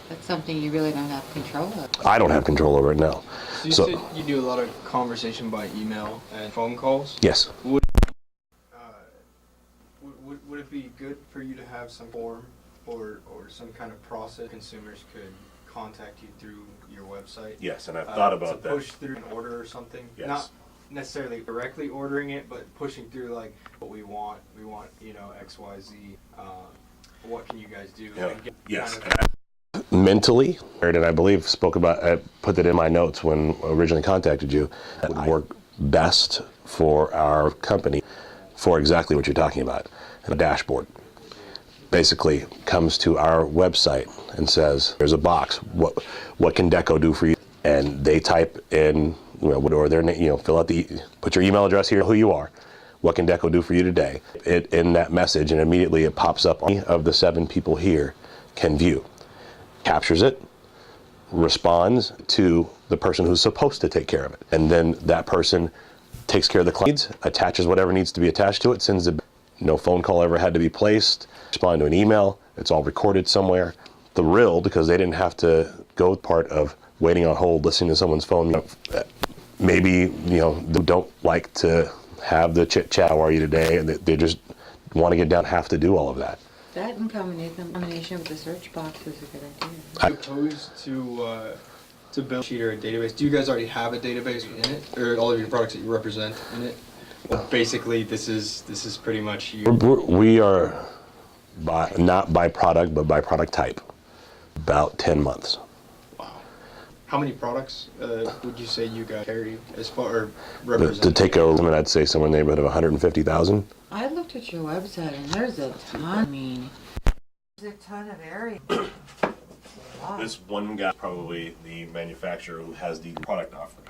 That's something you really don't have control of. I don't have control over it now. So you said you do a lot of conversation by email and phone calls. Yes. Would it be good for you to have some form or some kind of process consumers could contact you through your website? Yes, and I've thought about to that. push through an order or something? Yes. Not necessarily directly ordering it, but pushing through like what we want, you know, X, Y, Z. What can you guys do? Yeah. And get Yes. kind of Mentally, and I believe I put that in my notes when originally contacted you, that would work best for our company for exactly what you're talking about. A dashboard basically comes to our website and says, there's a box, what can DECO do for you? And they type in or their name, fill out put your email address here, who you are, what can DECO do for you today, in that message, and immediately it pops up. Any of the 7 people here can view, captures it, responds to the person who's supposed to take care of it, and then that person takes care of the clients, attaches whatever needs to be attached to it, sends it. No phone call ever had to be placed, respond to an email, it's all recorded somewhere. Thrilled because they didn't have to go part of waiting on hold, listening to someone's phone. Maybe, they don't like to have the chit chat, how are you today, and they just want to get down, have to do all of that. That in combination with the search box is a good idea. Are you opposed to build a sheet or a database? Do you guys already have a database in it, or all of your products that you represent in it? Well, basically, this is pretty much you. We are not by product, but by product type. About 10 months. Wow. How many products would you say you guys carry as far or represent? To take a limit, I'd say somewhere in the neighborhood of 150,000. I looked at your website and there's a ton. There's a ton of area. Wow. This one guy, probably the manufacturer who has the product offering.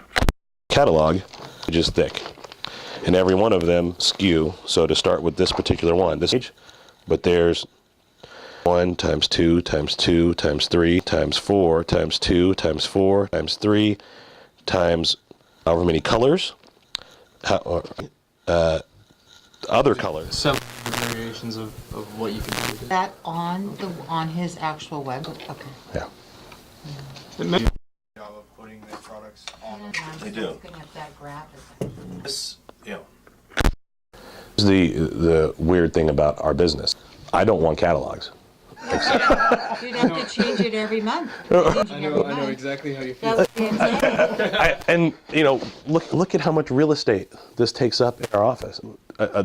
Catalog is just thick, and every one of them skew. So to start with this particular one, this page, but there's 1 times 2 times 2 times 3 times 4 times 2 times 4 times 3 times however many colors, other colors. Some variations of what you can do with it. That on his actual web? Okay. Yeah. Job of putting the products on. They do. Looking at that graphic. This, is the weird thing about our business. I don't want catalogs. You'd have to change it every month. I know exactly how you feel. That would be insane. Look at how much real estate this takes up in our office.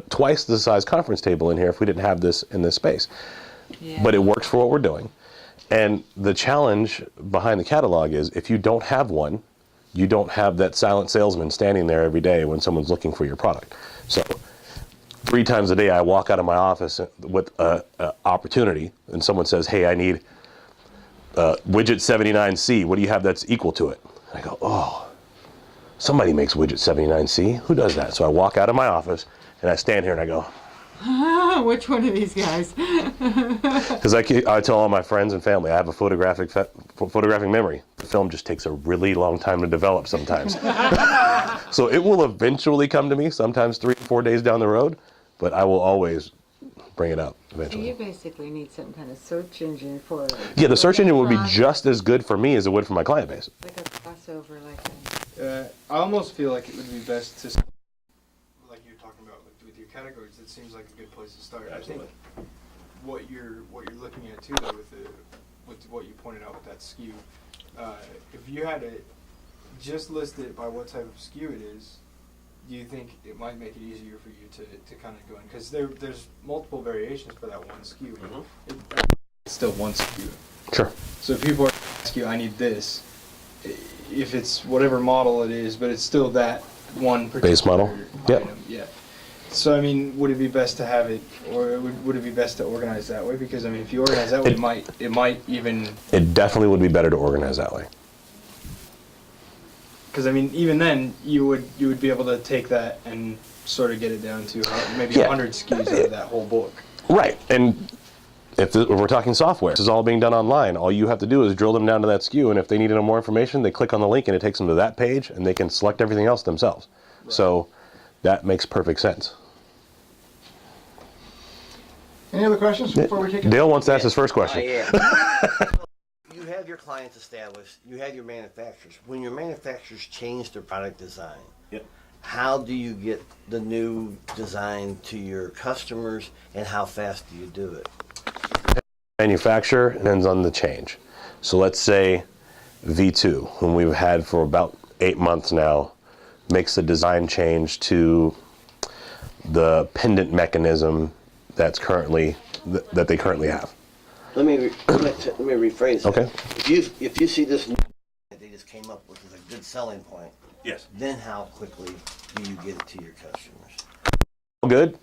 Twice the size conference table in here if we didn't have this in this space. Yeah. But it works for what we're doing. And the challenge behind the catalog is if you don't have one, you don't have that silent salesman standing there every day when someone's looking for your product. So 3 times a day I walk out of my office with an opportunity and someone says, hey, I need widget 79C. What do you have that's equal to it? And I go, oh, somebody makes widget 79C. Who does that? So I walk out of my office and I stand here and I go, which one of these guys? because I tell all my friends and family, I have a photographic memory. The film just takes a really long time to develop sometimes. So it will eventually come to me, sometimes 3 or 4 days down the road, but I will always bring it up So eventually. you basically need some kind of search engine for it. Yeah, the search engine would be just as good for me as it would for my client base. Like a crossover, I almost feel like it would be best to, like you're talking about with your categories. It seems like a good place to start. Absolutely. I think what you're looking at too, though, with what you pointed out with that SKU, if you had to just list it by what type of SKU it is, do you think it might make it easier for you to kind of go in? Because there's multiple variations for that one SKU. It's still one SKU. Sure. So if people are asking you, I need this, if it's whatever model it is, but it's still that one particular Base model? Yep. item. Yeah. So I mean, would it be best to have it, or would it be best to organize that way? Because I mean, if you organize that way, it might even. It definitely would be better to organize that way. Because I mean, even then, you would be able to take that and sort of get it down to maybe 100 SKUs out of that whole book. Right, and if we're talking software, this is all being done online. All you have to do is drill them down to that SKU, and if they need to know more information, they click on the link and it takes them to that page, and they can select everything else themselves. Right. So that makes perfect sense. Any other questions before we take it? Dale wants to ask his first question. Yeah. You have your clients established, you have your manufacturers. When your manufacturers change their product design, Yep. how do you get the new design to your customers, and how fast do you do it? Manufacturer depends on the change. So let's say V2, whom we've had for about 8 months now, makes a design change to the pendant mechanism that's currently that they currently have. Let me rephrase that. Okay. If you see this new that they just came up with as a good selling point, Yes. then how quickly do you get it to your customers? Good,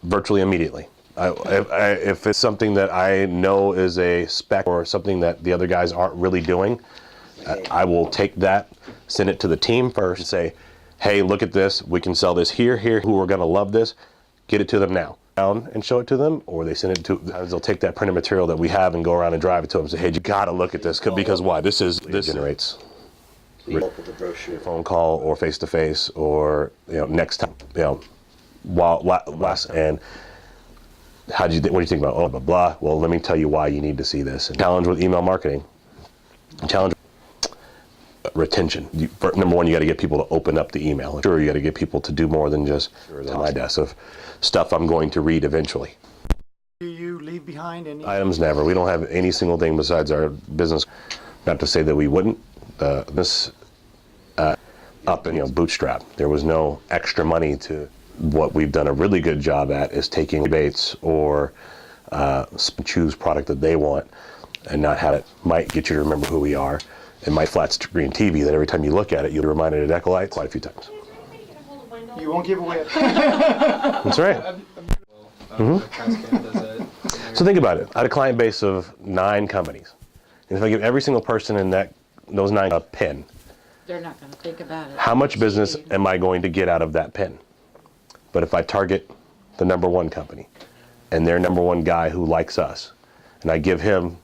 virtually immediately. If it's something that I know is a spec or something that the other guys aren't really doing, I will take that, send it to the team first, and say, hey, look at this. We can sell this here, who are going to love this. Get it to them now. Down and show it to them, or they send it to, they'll take that printed material that we have and go around and drive it to them and say, hey, you got to look at this, because why? This generates phone call or face-to-face, or, next time, last, and what do you think about, blah, blah. Well, let me tell you why you need to see this. And challenge with email marketing. Challenge retention. Number one, you got to get people to open up the email. Sure, you got to get people to do more than just to my desk of stuff I'm going to read eventually. Do you leave behind any Items? Never. We don't have any single thing besides our business. Not to say that we wouldn't. This up and bootstrap. There was no extra money to. What we've done a really good job at is taking rebates or choose product that they want and not have it. Might get you to remember who we are. And my flat screen TV that every time you look at it, you'll be reminded of DECO Lights quite a few times. You won't give away. That's right. So think about it. I had a client base of 9 companies. And if I give every single person in those 9 a pin, They're not going to think about it. how much business am I going to get out of that pin? But if I target the number 1 company and their number 1 guy who likes us, and I give him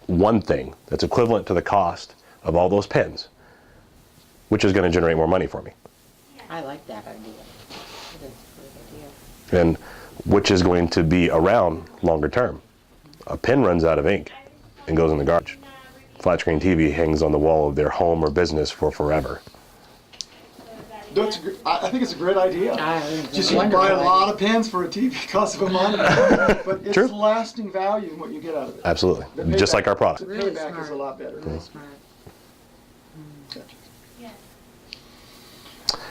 one thing that's equivalent to the cost of all those pins, which is going to generate more money for me. I like that idea. That is a good idea. And which is going to be around longer term. A pen runs out of ink and goes in the garbage. Flat screen TV hangs on the wall of their home or business for forever. I think it's a great idea. Just you wonderful buy a idea. lot of pens for a TV, cost of a monitor, but it's True. lasting value in what you get out of it. Absolutely. The Just payback- like our product. The Really payback is smart. a lot better. Really smart.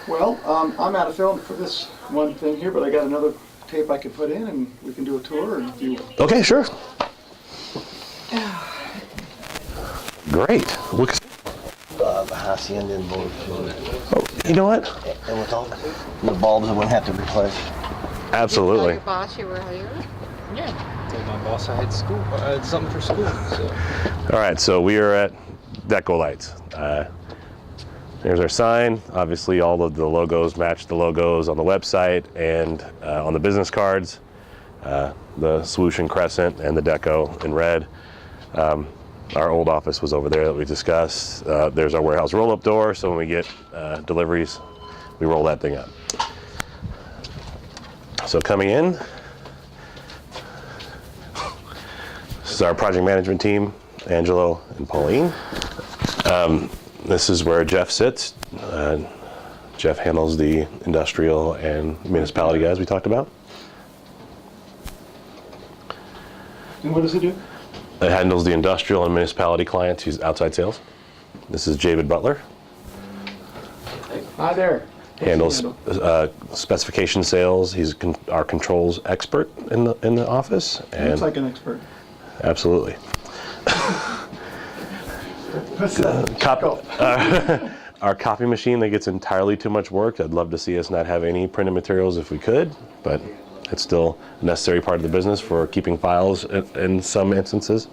Well, I'm out of film for this one thing here, but I got another tape I could put in, and we can do a tour. And if you Okay, sure. Great. The hacienda and board. You know what? And with all the bulbs, I wouldn't have to replace. Tell Absolutely. your boss you were here? Yeah. Told my boss I had school. I had something for school. So. All right, so we are at DECO Lights. There's our sign. Obviously, all of the logos match the logos on the website and on the business cards. The swoosh and crescent and the DECO in red. Our old office was over there that we discussed. There's our warehouse roll-up door, so when we get deliveries, we roll that thing up. So coming in, this is our project management team, Angelo and Pauline. This is where Jeff sits. Jeff handles the industrial and municipality guys we talked about. and what does it do? It handles the industrial and municipality clients. He's outside sales. This is David Butler. Hi there. Handles specification sales. He's our controls expert in the office. And Looks like an expert. absolutely. What's that? Our copy machine that gets entirely too much work. I'd love to see us not have any printed materials if we could, but it's still a necessary part of the business for keeping files in some instances.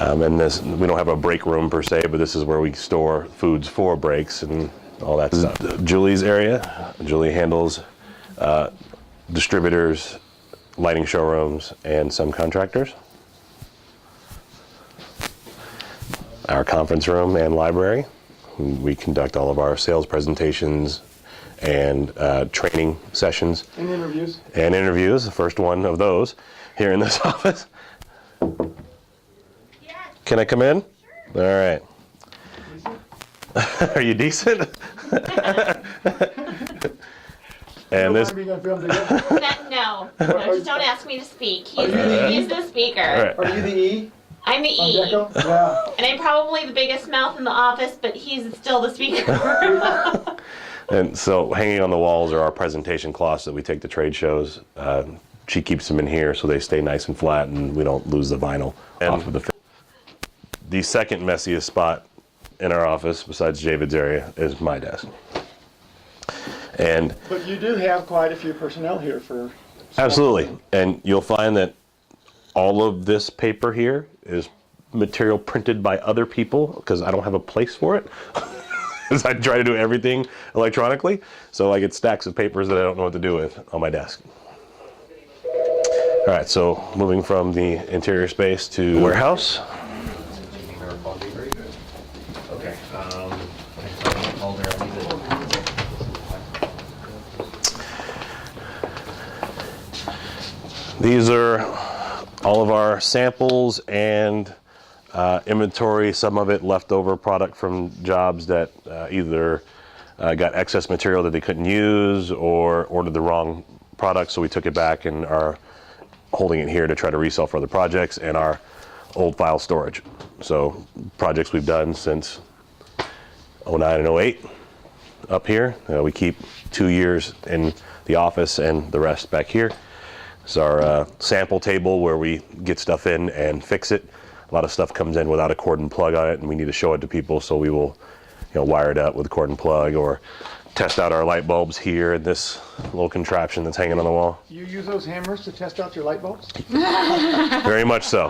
And this, we don't have a break room per se, but this is where we store foods for breaks and all that stuff. Julie's area. Julie handles distributors, lighting showrooms, and some contractors. Our conference room and library. We conduct all of our sales presentations and training sessions. And interviews. And interviews, the first one of those here in this office. Can I come in? All right. Are you decent? And this. Are you gonna film together? No, just don't ask me to speak. He's the speaker. All right. Are you the E I'm the on E. DECO? Yeah. And I'm probably the biggest mouth in the office, but he's still the speaker. And so hanging on the walls are our presentation cloths that we take to trade shows. She keeps them in here so they stay nice and flat and we don't lose the vinyl off of the second messiest spot in our office, besides David's area, is my desk. And But you do have quite a few personnel here for. absolutely, and you'll find that all of this paper here is material printed by other people because I don't have a place for it. Because I try to do everything electronically, so I get stacks of papers that I don't know what to do with on my desk. All right, so moving from the interior space to warehouse. Okay. These are all of our samples and inventory, some of it leftover product from jobs that either got excess material that they couldn't use or ordered the wrong product, so we took it back and are holding it here to try to resell for other projects, and our old file storage. So projects we've done since 09 and 08 up here. We keep 2 years in the office and the rest back here. It's our sample table where we get stuff in and fix it. A lot of stuff comes in without a cord and plug on it, and we need to show it to people, so we will, wire it up with a cord and plug, or test out our light bulbs here in this little contraption that's hanging on the wall. You use those hammers to test out your light bulbs? Very much so.